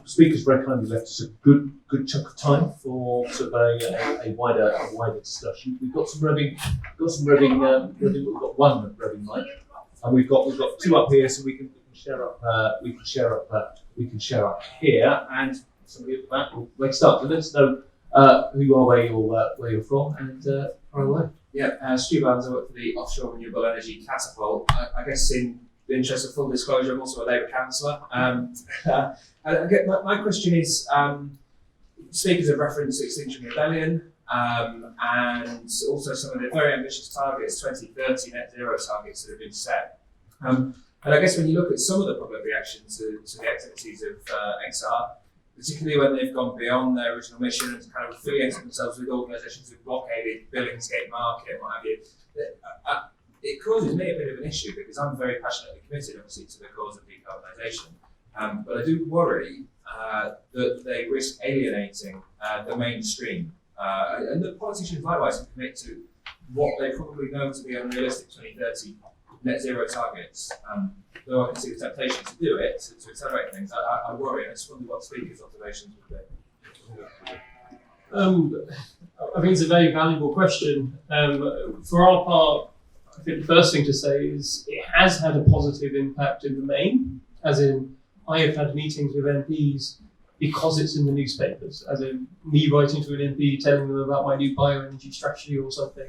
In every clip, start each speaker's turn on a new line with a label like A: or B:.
A: Speakers very kindly left us a good chunk of time for sort of a wider discussion. We've got some revving, we've got one revving mic, and we've got two up here, so we can share up here, and somebody at the back will make start. So let us know who you are, where you're from, and far away.
B: Yeah, Stu Barnes, I work for the Offshore Renewable Energy Catapult. I guess in the interest of full disclosure, I'm also a Labour councillor. My question is, speakers have referenced Extinction Rebellion, and also some of the very ambitious targets, 2030 net zero targets that have been set. And I guess when you look at some of the public reaction to the activities of XR, particularly when they've gone beyond their original mission and kind of affiliated themselves with organisations who've blockaded Billingsgate market and what have you, it causes me a bit of an issue because I'm very passionately committed, obviously, to the cause of decarbonisation. But I do worry that they risk alienating the mainstream. And the politicians likewise can commit to what they probably know to be unrealistic 2030 net zero targets. Though I can see the temptation to do it, to accelerate things, I worry. I just wonder what speakers' observations would be.
C: I think it's a very valuable question. For our part, I think the first thing to say is it has had a positive impact in the main, as in I have had meetings with MPs because it's in the newspapers, as in me writing to an MP telling them about my new bioenergy strategy or something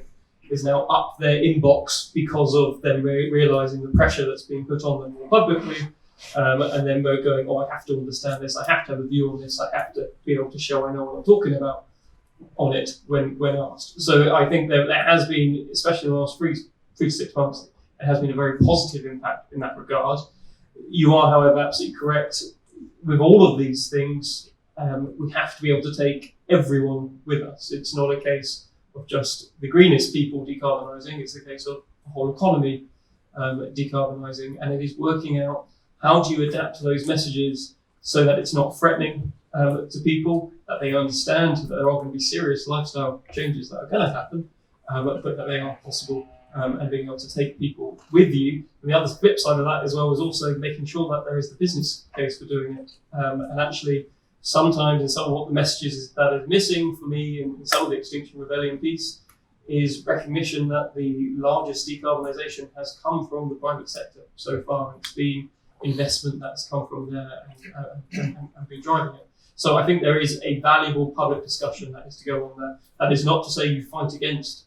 C: is now up their inbox because of them realising the pressure that's being put on them more publicly, and then we're going, oh, I have to understand this, I have to have a view on this, I have to be able to show I know what I'm talking about on it when asked. So I think there has been, especially in the last 3 to 6 months, it has been a very positive impact in that regard. You are, however, absolutely correct. With all of these things, we have to be able to take everyone with us. It's not a case of just the greenest people decarbonising, it's a case of the whole economy decarbonising, and it is working out how do you adapt to those messages so that it's not threatening to people, that they understand that there are going to be serious lifestyle changes that are going to happen, but that they are possible, and being able to take people with you. And the other flip side of that as well is also making sure that there is the business case for doing it, and actually sometimes in some of what the messages that is missing for me in some of the Extinction Rebellion piece is recognition that the largest decarbonisation has come from the private sector so far. It's been investment that's come from there and been driving it. So I think there is a valuable public discussion that is to go on there. That is not to say you fight against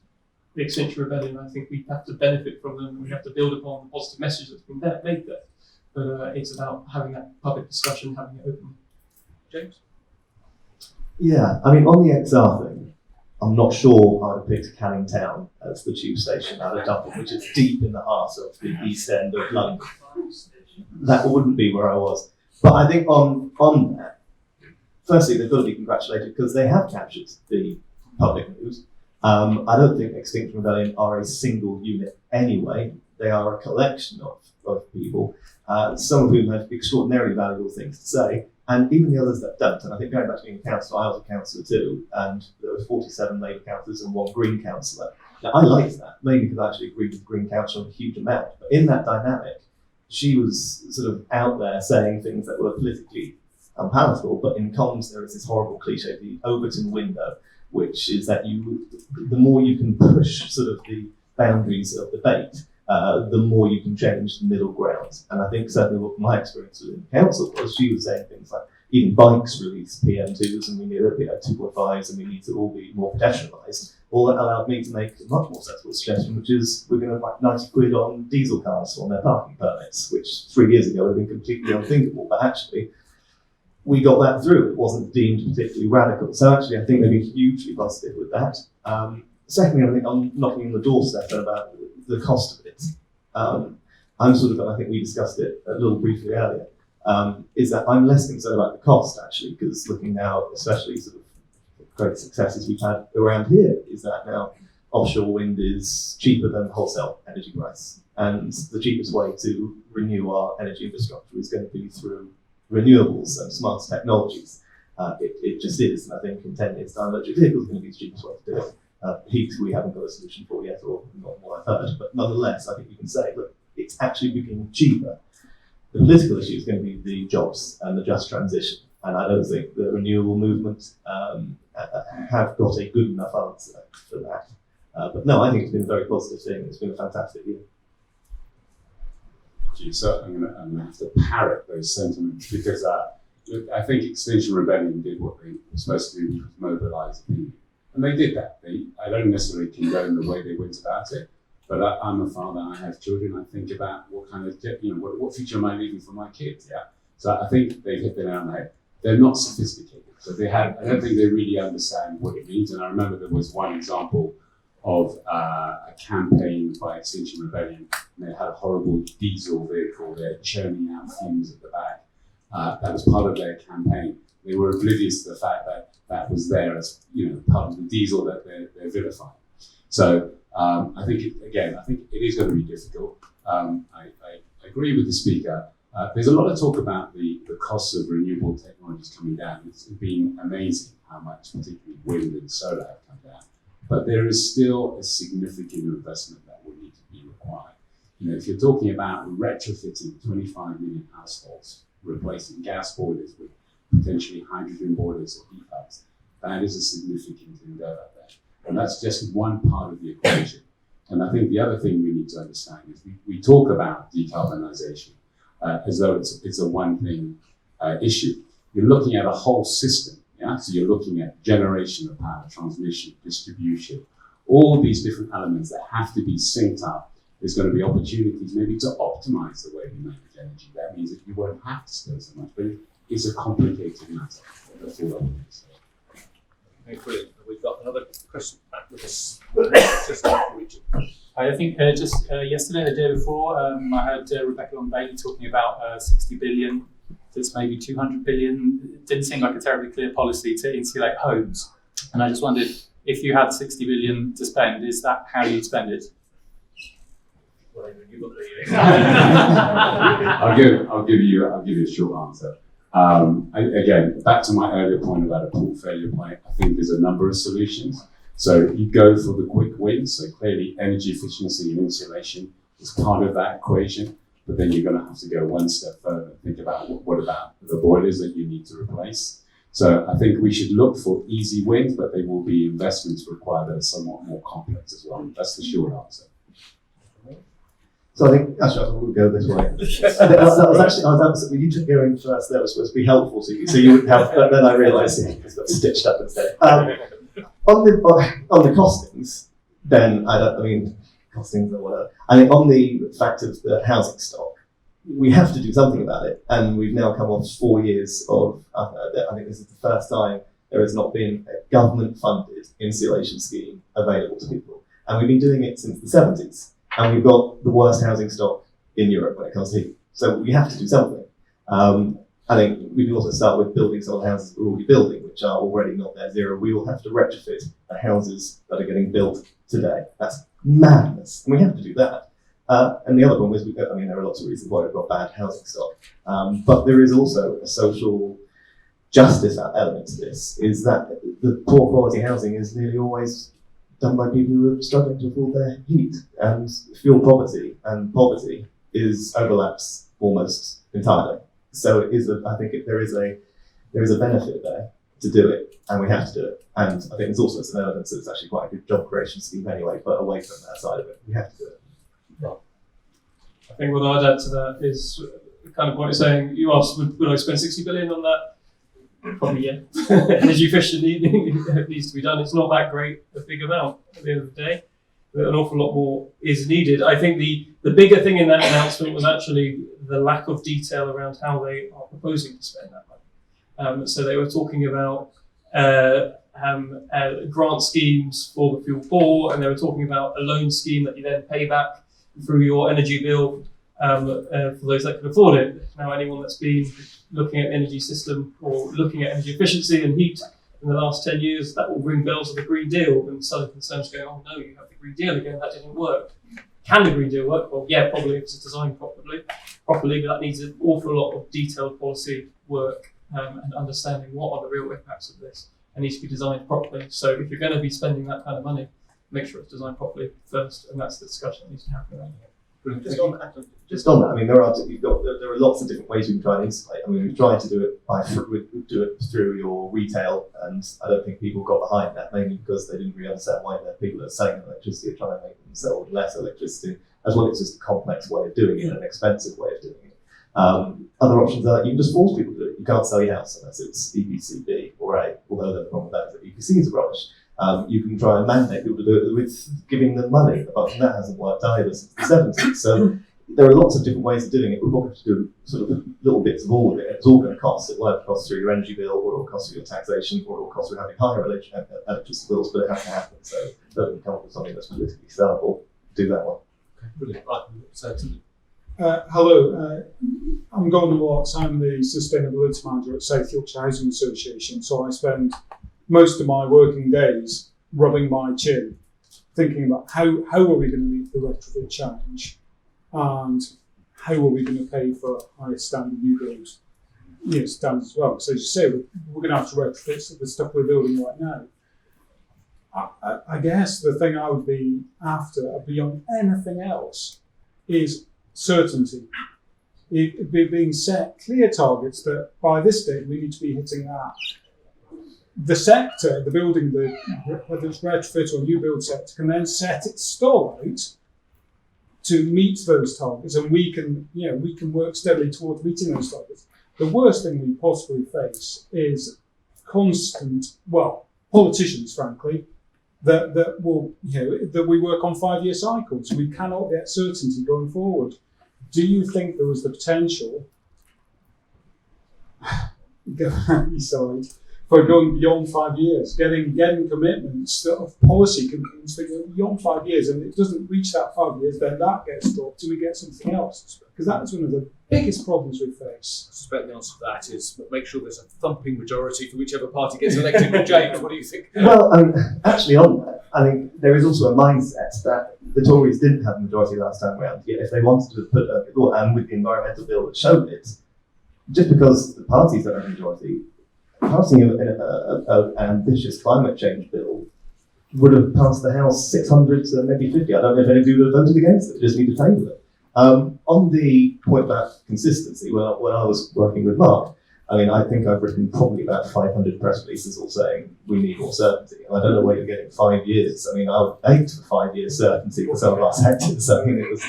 C: the Extinction Rebellion. I think we have to benefit from them and we have to build upon the positive message that's been made there. But it's about having that public discussion, having it open. James?
D: Yeah, I mean, on the XR thing, I'm not sure I'd have picked Canning Town as the tube station out of Dublin, which is deep in the heart of the east end of London. That wouldn't be where I was. But I think on that, firstly, they've got to be congratulated because they have captured the public news. I don't think Extinction Rebellion are a single unit anyway. They are a collection of people, some of whom have extraordinarily valuable things to say, and even the others that don't. And I think going back to being a councillor, I was a councillor too, and there were 47 Labour councillors and 1 Green councillor. Now, I liked that, mainly because I actually agreed with the Green councillor on a huge amount. But in that dynamic, she was sort of out there saying things that were politically unpalatable, but in comms there is this horrible cliche, the Overton window, which is that the more you can push sort of the boundaries of debate, the more you can change the middle ground. And I think certainly what my experience within the council was, she was saying things like, even bikes release PM2s and we need 2.5s and we need to all be more pedestrianised. All that allowed me to make a much more sensible suggestion, which is we're going to whack 90 quid on diesel cars on their parking permits, which 3 years ago would have been completely unthinkable, but actually we got that through. It wasn't deemed particularly radical. So actually I think they'd be hugely positive with that. Secondly, I think I'm knocking on the doorstep about the cost of it. I'm sort of, and I think we discussed it a little briefly earlier, is that I'm less concerned about the cost actually, because looking now, especially sort of great successes we've had around here, is that now offshore wind is cheaper than wholesale energy price. And the cheapest way to renew our energy infrastructure is going to be through renewables and smart technologies. It just is, and I think in 10 years' time, electric vehicles are going to be the cheapest way to do it. Heat, we haven't got a solution for yet, or not what I've heard, but nonetheless, I think you can say, look, it's actually becoming cheaper The political issue is going to be the jobs and the just transition. And I don't think the renewable movement have got a good enough answer for that. But no, I think it's been a very positive thing. It's been a fantastic year.
E: So I'm going to have to parrot those sentiments because look, I think Extinction Rebellion did what they were supposed to do, which was mobilise opinion. And they did that. I don't necessarily condone the way they went about it, but I'm a father, I have children, I think about what kind of, what future am I leaving for my kids, yeah? So I think they've hit the nail on the head. They're not sophisticated. So I don't think they really understand what it means. And I remember there was one example of a campaign by Extinction Rebellion, and they had a horrible diesel vehicle. They're churning out fumes at the back. That was part of their campaign. They were oblivious to the fact that that was there as part of the diesel that they're vilifying. So I think it is going to be difficult. I agree with the speaker. There's a lot of talk about the costs of renewable technologies coming down. It's been amazing how much, particularly wind and solar, have come down. But there is still a significant investment that will need to be required. If you're talking about retrofitting 25 million households, replacing gas boilers with potentially hydrogen boilers or heat pumps, that is a significant endeavour there. And that's just one part of the equation. And I think the other thing we need to understand is we talk about decarbonisation as though it's a one-thing issue. You're looking at a whole system. Yeah? So you're looking at generation of power, transmission, distribution, all these different elements that have to be synced up. There's going to be opportunities maybe to optimize the way we manage energy. That means that you won't have to spend so much, but it's a complicated matter. That's all I want to say.
A: Okay, brilliant. We've got another question back with us.
F: I think just yesterday, the day before, I heard Rebecca on Bailey talking about 60 billion. That's maybe 200 billion. It didn't seem like a terribly clear policy to insulate homes. And I just wondered, if you had 60 billion to spend, is that how you'd spend it?
A: Well, you've got
E: I'll give you a short answer. Again, back to my earlier point about a portfolio play, I think there's a number of solutions. So you go for the quick wins. So clearly energy efficiency and insulation is part of that equation. But then you're going to have to go one step further and think about what about the boilers that you need to replace. So I think we should look for easy wins, but there will be investments required that are somewhat more complex as well. That's the short answer.
D: So I think actually I will go this way. You took going first. That was supposed to be helpful to you, so you wouldn't have. But then I realised it got stitched up instead. On the costings, then costings or whatever. I think on the fact of the housing stock, we have to do something about it. And we've now come off 4 years of, I think this is the first time there has not been a government-funded insulation scheme available to people. And we've been doing it since the 70s. And we've got the worst housing stock in Europe when it comes to heat. So we have to do something. I think we can also start with building some of the houses we're already building, which are already not net zero. We will have to retrofit the houses that are getting built today. That's madness, and we have to do that. And the other one is, there are lots of reasons why we've got bad housing stock, but there is also a social justice element to this, is that the poor quality housing is nearly always done by people who are struggling to afford their heat, and fuel poverty, and poverty overlaps almost entirely. So it is there is a benefit there to do it, and we have to do it. And I think there's also some evidence that it's actually quite a good job creation scheme anyway, but away from that side of it, we have to do it.
C: I think what I'd add to that is kind of what you're saying. You asked, would I spend 60 billion on that? Probably, yeah. Energy efficiency needs to be done. It's not that great a big amount at the end of the day. An awful lot more is needed. I think the bigger thing in that announcement was actually the lack of detail around how they are proposing to spend that money. So they were talking about grant schemes for the fuel poor, and they were talking about a loan scheme that you then pay back through your energy bill for those that can afford it. Now, anyone that's been looking at energy system or looking at energy efficiency and heat in the last 10 years, that will ring bells of the Green Deal, and some concerns going, oh no, you have the Green Deal again, that didn't work. Can the Green Deal work? Well, yeah, probably if it's designed properly, but that needs an awful lot of detailed policy work and understanding what are the real impacts of this. It needs to be designed properly. So if you're going to be spending that kind of money, make sure it's designed properly first, and that's the discussion that needs to happen around here.
D: Just on that, I mean, there are lots of different ways you can try and insulate. I mean, we've tried to do it through your retail, and I don't think people got behind that, mainly because they didn't really understand why the people that are selling electricity are trying to make them sell less electricity, as well as just a complex way of doing it, an expensive way of doing it. Other options are you can just force people to do it. You can't sell your house unless it's EPC B or A, although the problem with that is that EPCs are rubbish. You can try and mandate people to do it with giving them money, but that hasn't worked either since the 70s. So there are lots of different ways of doing it. We're probably have to do sort of little bits of all of it. It's all going to cost. It will either cost through your energy bill, or it will cost through your taxation, or it will cost through having higher electricity bills, but it has to happen. So don't we come up with something that's politically sellable, do that one.
A: Okay, brilliant. Right, certainly.
G: Hello, I'm Gordon Watts. I'm the Sustainability Manager at South Yorkshire Housing Association. So I spend most of my working days rubbing my chin, thinking about how are we going to meet the retrofit challenge, and how are we going to pay for higher standard new builds, standards as well. So as you say, we're going to have to retrofit the stuff we're building right now. I guess the thing I would be after, beyond anything else, is certainty. It being set clear targets that by this date we need to be hitting that. The sector, the building, whether it's retrofit or new build sector, can then set its stall out to meet those targets, and we can work steadily towards meeting those targets. The worst thing we possibly face is constant, politicians, frankly, that we work on 5-year cycles. We cannot get certainty going forward. Do you think there was the potential for going beyond 5 years, getting commitments of policy commitments that go beyond 5 years, and it doesn't reach that 5 years, then that gets dropped till we get something else? Because that's one of the biggest problems we face.
A: I suspect the answer to that is make sure there's a thumping majority for whichever party gets elected. James, what do you think?
D: Well, actually on that, I think there is also a mindset that the Tories didn't have the majority last time round, yet if they wanted to put and with the environmental bill that showed it, just because the parties don't have a majority, passing an ambitious climate change bill would have passed the House 600 to maybe 50. I don't know if anybody would have voted against it. Just need to table it. On the point about consistency, when I was working with Mark, I think I've written probably about 500 press releases all saying we need more certainty. And I don't know where you're getting 5 years. I would aim for 5 years certainty for some of our sectors. It was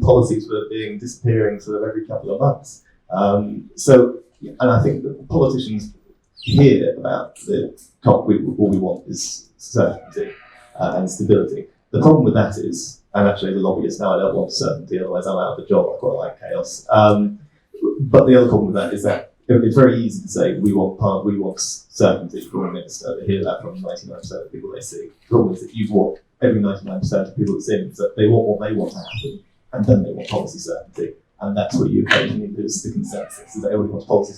D: policies were disappearing sort of every couple of months. And I think that politicians hear about the COP, all we want is certainty and stability. The problem with that is, and actually as a lobbyist now I don't want certainty, otherwise I'm out of the job. I quite like chaos. But the other problem with that is that it's very easy to say we want certainty from a minister. They hear that from 99% of the people they see. The problem is that you've walked every 99% of people that see is that they want what they want to happen, and then they want policy certainty. And that's where you occasionally lose the consensus, is that everyone wants policy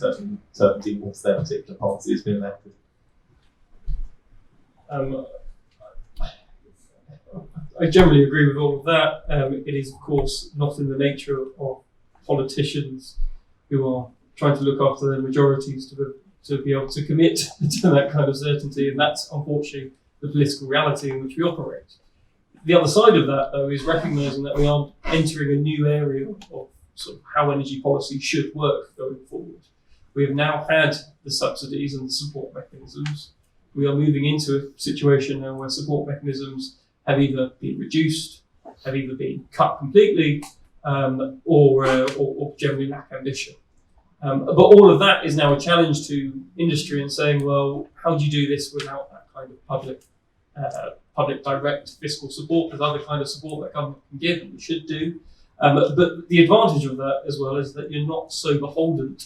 D: certainty once their particular policy has been enacted.
C: I generally agree with all of that. It is, of course, not in the nature of politicians who are trying to look after their majorities to be able to commit to that kind of certainty, and that's unfortunately the political reality in which we operate. The other side of that, though, is recognising that we are entering a new area of sort of how energy policy should work going forward. We have now had the subsidies and the support mechanisms. We are moving into a situation now where support mechanisms have either been reduced, have either been cut completely, or generally lack ambition. But all of that is now a challenge to industry in saying, well, how do you do this without that kind of public direct fiscal support? There's other kind of support that government can give and we should do. But the advantage of that as well is that you're not so beholden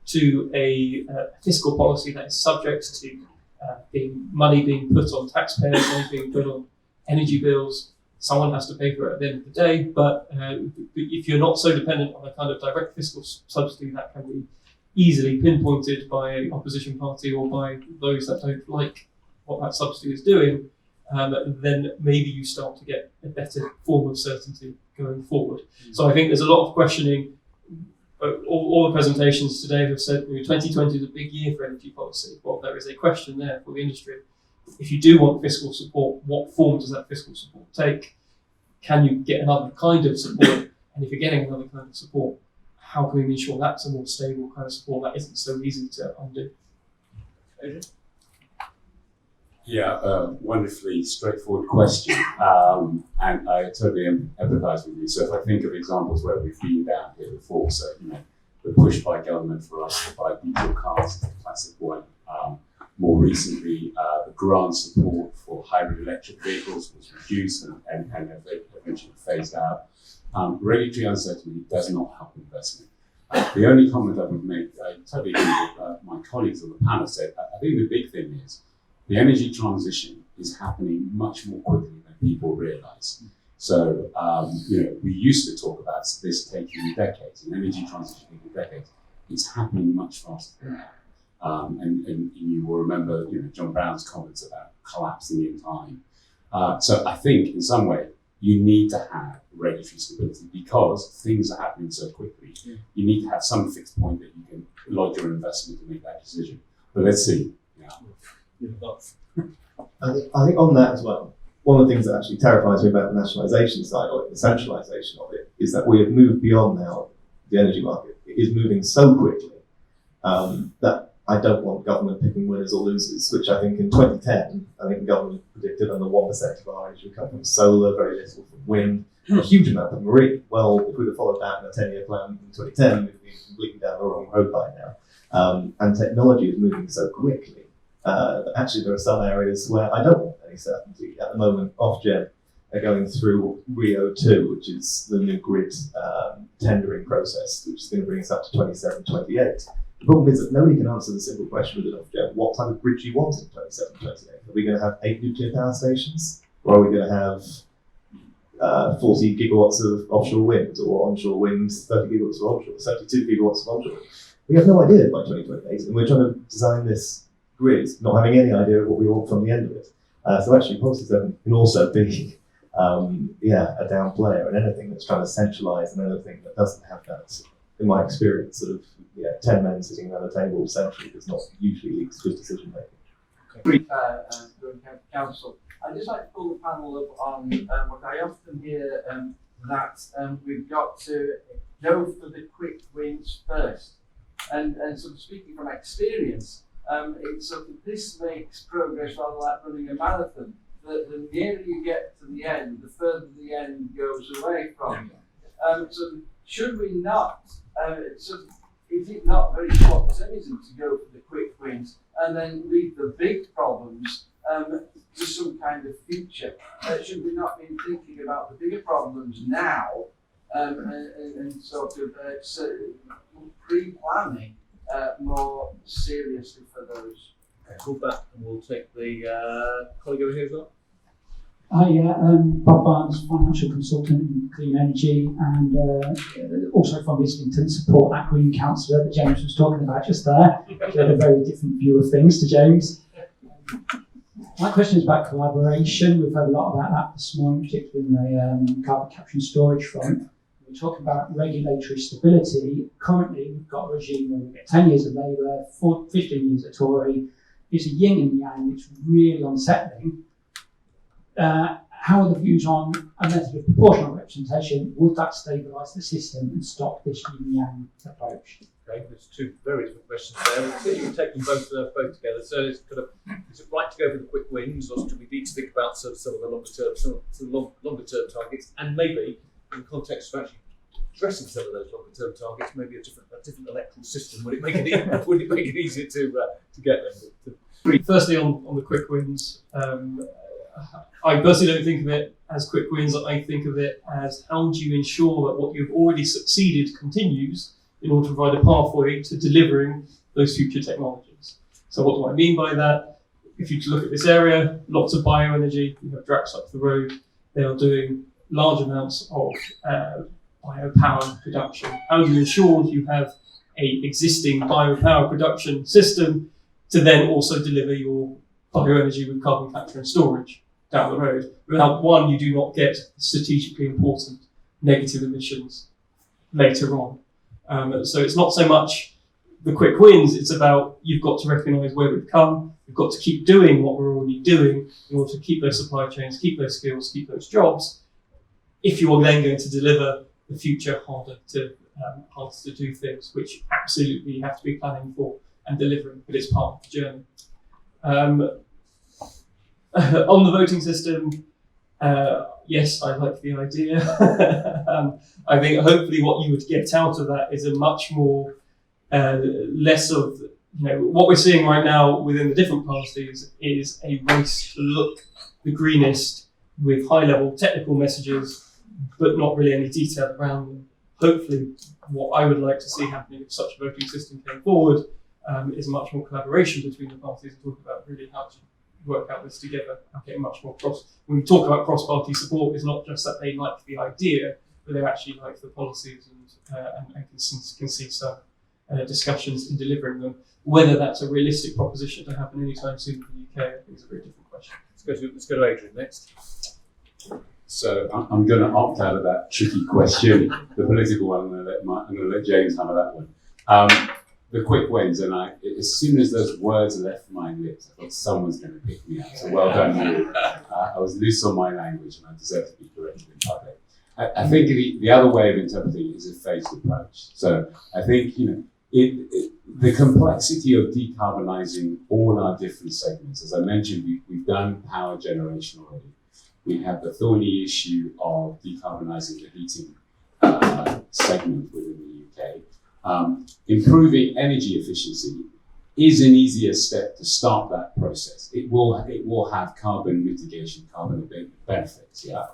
C: to a fiscal policy that is subject to money being put on taxpayers, money being put on energy bills. Someone has to pay for it at the end of the day, but if you're not so dependent on a kind of direct fiscal subsidy that can be easily pinpointed by an opposition party or by those that don't like what that subsidy is doing, then maybe you start to get a better form of certainty going forward. So I think there's a lot of questioning. All the presentations today have said 2020 is a big year for energy policy. Well, there is a question there for the industry. If you do want fiscal support, what form does that fiscal support take? Can you get another kind of support And if you're getting another kind of support, how can we ensure that's a more stable kind of support that isn't so easy to undo?
A: Adrian?
E: Yeah, wonderfully straightforward question, and I totally empathise with you. So if I think of examples where we've been down here before, so the push by government for us to buy diesel cars is the classic one. More recently, the grant support for hybrid electric vehicles was reduced and eventually phased out. Regulatory uncertainty does not help investment. The only comment I would make, I totally agree with my colleagues on the panel said, I think the big thing is the energy transition is happening much more quickly than people realise. So, we used to talk about this taking decades, an energy transition taking decades. It's happening much faster than that. And you will remember, John Brown's comments about collapsing in time. So I think in some way you need to have regulatory stability because things are happening so quickly. Yeah. You need to have some fixed point that you can lodge your investment to make that decision. But let's see.
D: I think on that as well, one of the things that actually terrifies me about the nationalisation side of it, the centralisation of it, is that we have moved beyond now the energy market. It is moving so quickly that I don't want government picking winners or losers, which I think in 2010, the government predicted under 1% of our energy would come from solar, very little from wind, a huge amount from marine. Well, if we'd have followed that in a 10-year plan in 2010, we'd be completely down the wrong road by now. And technology is moving so quickly that actually there are some areas where I don't want any certainty. At the moment, Ofgem are going through Rio 2, which is the new grid tendering process, which is going to bring us up to 27, 28. The problem is that nobody can answer the simple question with Ofgem: what type of grid do you want in 27, 28? Are we going to have 8 nuclear power stations? Or are we going to have 40 gigawatts of offshore wind, or onshore wind, 30 gigawatts of onshore, 32 gigawatts of onshore? We have no idea by 2028, and we're trying to design this grid, not having any idea of what we want from the end of it. So actually, policy development can also be a down player, and anything that's trying to centralise and anything that doesn't have that, in my experience, sort of 10 men sitting around a table centrally does not usually lead to good decision making.
H: Council. I'd just like to pull the panel up on what I often hear, that we've got to go for the quick wins first. And sort of speaking from experience, it's sort of, this makes progress rather like running a marathon. The nearer you get to the end, the further the end goes away from you. So should we not, is it not very short-termism to go for the quick wins and then leave the big problems to some kind of future? Should we not be thinking about the bigger problems now and sort of pre-planning more seriously for those?
A: Okay, hold back and we'll take the colleague over here as well.
I: Hi, Bob Barnes, financial consultant in clean energy, and also from Islington, support that green councillor that James was talking about just there. He had a very different view of things to James. My question is about collaboration. We've heard a lot about that this morning, particularly in the carbon capture and storage front. We're talking about regulatory stability. Currently, we've got a regime where we get 10 years of Labour, 15 years of Tory. It's a yin and yang. It's really unsettling. How are the views on a method of proportional representation? Would that stabilise the system and stop this yin-yang approach?
A: Okay, there's 2 very different questions there. We'll see you can take them both together. So it's kind of, is it right to go for the quick wins, or do we need to think about some of the longer term targets, and maybe in the context of actually addressing some of those longer term targets, maybe a different electoral system would it make it easier to get them?
C: Firstly, on the quick wins. I personally don't think of it as quick wins. I think of it as how do you ensure that what you've already succeeded continues in order to provide a pathway to delivering those future technologies. So what do I mean by that? If you look at this area, lots of bioenergy, you have Drax up the road, they are doing large amounts of biopower production. How do you ensure you have an existing biopower production system to then also deliver your bioenergy with carbon capture and storage down the road? Without one, you do not get strategically important negative emissions later on. So it's not so much the quick wins, it's about you've got to recognise where we've come, you've got to keep doing what we're already doing in order to keep those supply chains, keep those skills, keep those jobs, if you are then going to deliver the future harder to do things, which absolutely you have to be planning for and delivering, but it's part of the journey. On the voting system, yes, I like the idea. I think hopefully what you would get out of that is a much more less of, what we're seeing right now within the different parties is a race to look the greenest with high-level technical messages, but not really any detail around them. Hopefully, what I would like to see happening if such a voting system came forward is much more collaboration between the parties and talk about really how to work out this together and get much more when we talk about cross-party support, it's not just that they like the idea, but they actually like the policies and can see some discussions in delivering them. Whether that's a realistic proposition to happen anytime soon in the UK, I think is a very different question.
A: Let's go to Adrian next.
E: So I'm going to opt out of that tricky question, the political one. I'm going to let James handle that one. The quick wins, and as soon as those words left my lips, I thought someone's going to pick me up. So well done, you. I was loose on my language, and I deserve to be corrected in public. I think the other way of interpreting it is a phased approach. So I think the complexity of decarbonising all our different segments. As I mentioned, we've done power generation already. We have the thorny issue of decarbonising the heating segment within the UK. Improving energy efficiency is an easier step to start that process. It will have carbon mitigation, carbon benefits, yeah.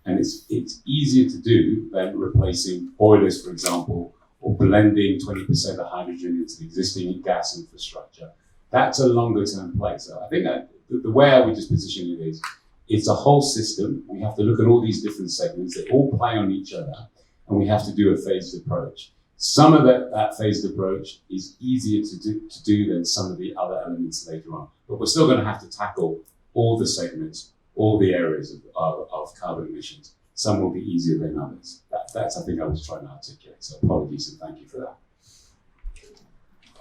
E: And it's easier to do than replacing boilers, for example, or blending 20% of hydrogen into the existing gas infrastructure. That's a longer term play. So I think that the way I would just position it is, it's a whole system. We have to look at all these different segments. They all play on each other, and we have to do a phased approach. Some of that phased approach is easier to do than some of the other elements later on. But we're still going to have to tackle all the segments, all the areas of carbon emissions. Some will be easier than others. That's, I think, I was trying to articulate. So apologies and thank you for that.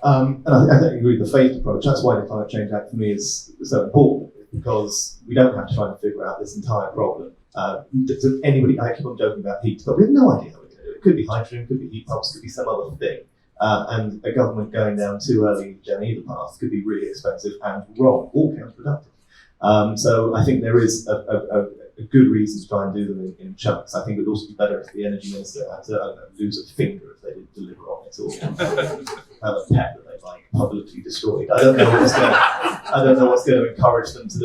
D: And I agree with the phased approach. That's why the Climate Change Act for me is so important, because we don't have to try and figure out this entire problem. Does anybody, I keep on joking about heat, but we have no idea how we're going to do it. It could be hydrogen, it could be heat pumps, it could be some other thing. And a government going down too early down either path could be really expensive and wrong, or counterproductive. So I think there is a good reason to try and do them in chunks. I think it would also be better if the energy minister had to lose a finger if they didn't deliver on it, or have a pet that they like publicly destroyed. I don't know what's going to encourage them to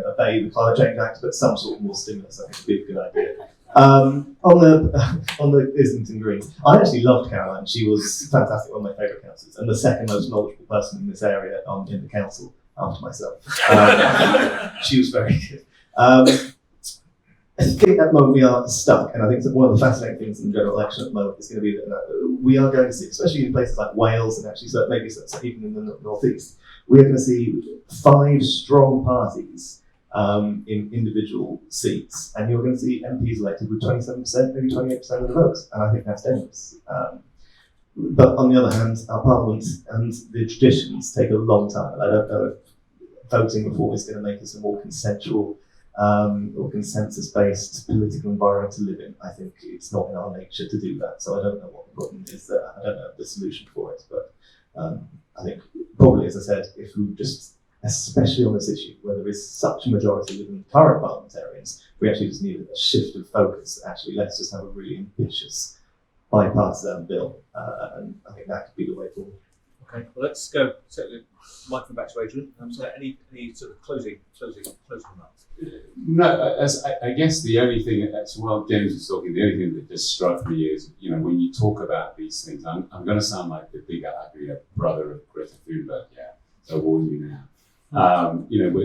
D: obey the Climate Change Act, but some sort of more stimulus I think would be a good idea. On the Islington Green, I actually loved Caroline. She was fantastic, one of my favourite councillors, and the second most knowledgeable person in this area in the council after myself. She was very good. I think at the moment we are stuck, and I think one of the fascinating things in the general election at the moment is going to be that we are going to see, especially in places like Wales and actually maybe even in the northeast, we are going to see 5 strong parties in individual seats, and you're going to see MPs elected with 27%, maybe 28% of the votes, and I think that's dangerous. But on the other hand, our parliament and the traditions take a long time, and I don't know if voting reform is going to make us a more consensual or consensus-based political environment to live in. I think it's not in our nature to do that, so I don't know what the problem is there. I don't know the solution for it, but I think probably, as I said, if we just, especially on this issue, where there is such a majority within current parliamentarians, we actually just need a shift of focus. Actually, let's just have a really ambitious bipartisan bill, and I think that could be the way forward.
A: Okay, well, let's go. Set the microphone back to Adrian. So any sort of closing remarks?
E: No, I guess the only thing that's while James was talking, the only thing that just struck me is, when you talk about these things, I'm going to sound like the big ugly brother of Greta Thunberg, yeah. So I'll warn you now.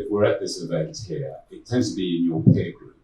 E: We're at this event here. It tends to be in your peer group.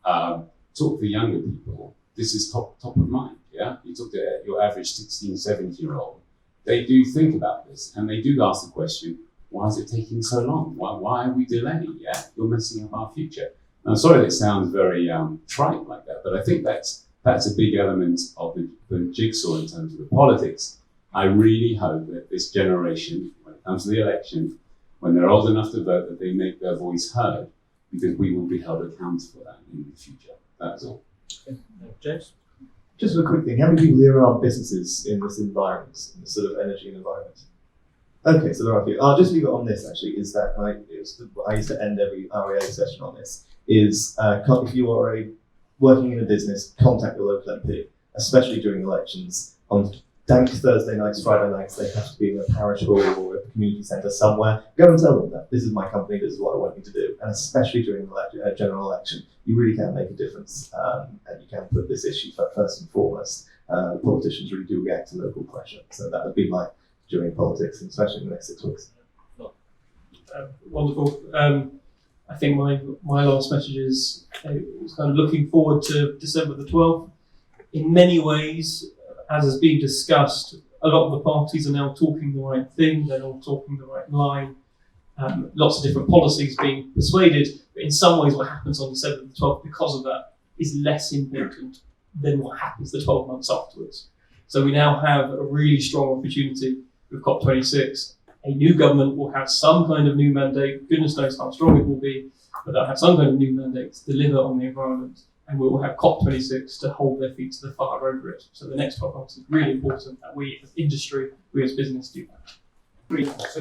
E: Talk to younger people. This is top of mind, yeah. You talk to your average 16, 17-year-old. They do think about this, and they do ask the question, why is it taking so long? Why are we delaying? Yeah, you're messing up our future. And I'm sorry that sounds very trite like that, but I think that's a big element of the jigsaw in terms of the politics. I really hope that this generation, when it comes to the election, when they're old enough to vote, that they make their voice heard, because we will be held accountable for that in the future. That's all.
A: Okay. James?
D: Just a quick thing, how many people here are businesses in this environment, in this sort of energy and environment? Okay, so there are a few. I'll just leave it on this actually, is that I used to end every REA session on this, is if you are working in a business, contact your local MP, especially during elections. On dank Thursday nights, Friday nights, they have to be in a parish hall or a community centre somewhere. Go and tell them that this is my company, this is what I want you to do. And especially during the general election, you really can make a difference, and you can put this issue first and foremost. Politicians really do react to local pressure, so that would be my during politics, and especially in the next 6 weeks.
C: Wonderful. I think my last message is kind of looking forward to December the 12th. In many ways, as has been discussed, a lot of the parties are now talking the right thing, they're all talking the right line. Lots of different policies being persuaded, but in some ways what happens on December the 12th because of that is less important than what happens the 12 months afterwards. So we now have a really strong opportunity with COP26. A new government will have some kind of new mandate, goodness knows how strong it will be, but they'll have some kind of new mandate to deliver on the environment, and we will have COP26 to hold their feet to the fire over it. So the next 12 months is really important that we as industry, we as business do that.
B: So,